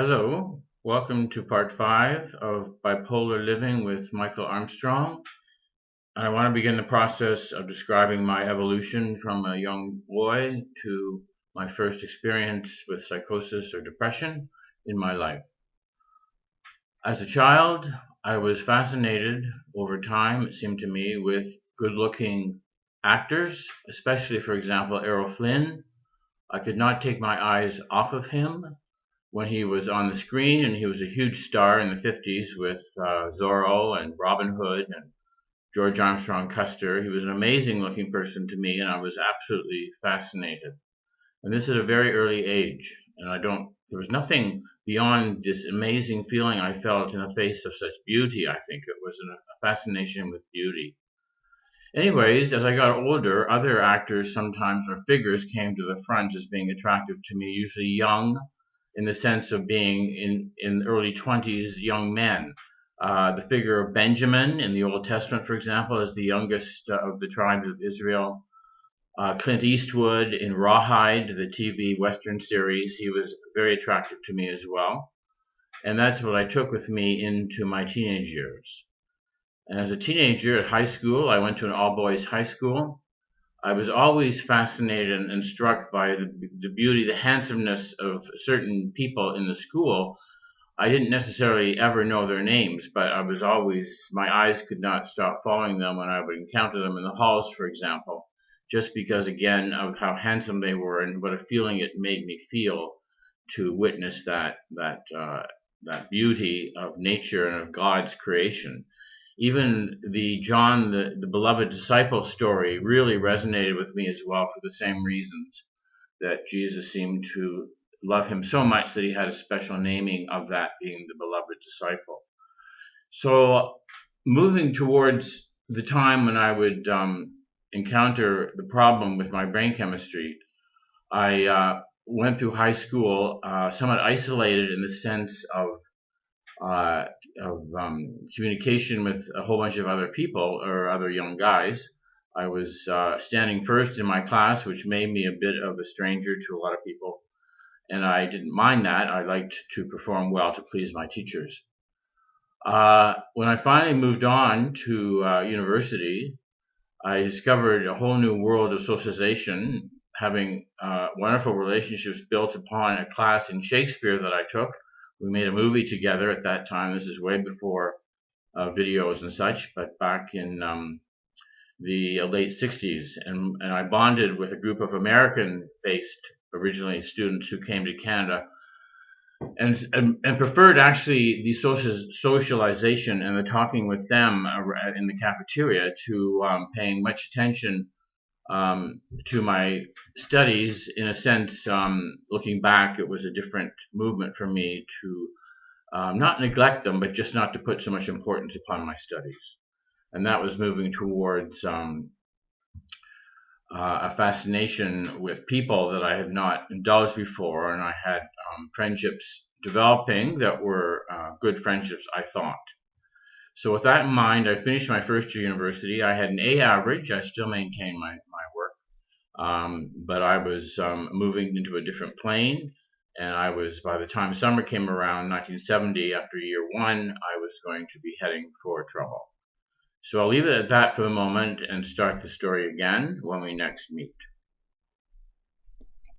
Hello, welcome to part 5 of Bipolar Living with Michael Armstrong. I want to begin the process of describing my evolution from a young boy to my first experience with psychosis or depression in my life. As a child, I was fascinated over time, it seemed to me, with good-looking actors, especially, for example, Errol Flynn. I could not take my eyes off of him when he was on the screen, and he was a huge star in the 50s with Zorro and Robin Hood and George Armstrong Custer. He was an amazing looking person to me, and I was absolutely fascinated. And this at a very early age. And there was nothing beyond this amazing feeling I felt in the face of such beauty. I think it was a fascination with beauty. Anyways, as I got older, other actors sometimes or figures came to the front as being attractive to me, usually young, in the sense of being in early 20s young men. The figure of Benjamin in the Old Testament, for example, as the youngest of the tribes of Israel. Clint Eastwood in Rawhide, the TV Western series, he was very attractive to me as well. And that's what I took with me into my teenage years. And as a teenager at high school, I went to an all-boys high school. I was always fascinated and struck by the beauty, the handsomeness of certain people in the school. I didn't necessarily ever know their names, but my eyes could not stop following them when I would encounter them in the halls, for example, just because, again, of how handsome they were and what a feeling it made me feel to witness that beauty of nature and of God's creation. Even the John, the beloved disciple story really resonated with me as well for the same reasons, that Jesus seemed to love him so much that he had a special naming of that being the beloved disciple. So moving towards the time when I would encounter the problem with my brain chemistry, I went through high school somewhat isolated in the sense uh, of communication with a whole bunch of other people or other young guys. I was standing first in my class, which made me a bit of a stranger to a lot of people, and I didn't mind that. I liked to perform well to please my teachers. When I finally moved on to university, I discovered a whole new world of socialization, having wonderful relationships built upon a class in Shakespeare that I took. We made a movie together at that time. This is way before videos and such, but back in the late 60s. And I bonded with a group of American-based, originally students who came to Canada and preferred actually the socialization and the talking with them in the cafeteria to paying much attention to my studies. In a sense, looking back, it was a different movement for me to not neglect them, but just not to put so much importance upon my studies. And that was moving towards a fascination with people that I had not indulged before, and I had friendships developing that were good friendships, I thought. So with that in mind, I finished my first year university. I had an A average. I still maintained my work, but I was moving into a different plane, and by the time summer came around, 1970, after year one, I was going to be heading for trouble. So I'll leave it at that for the moment and start the story again when we next meet.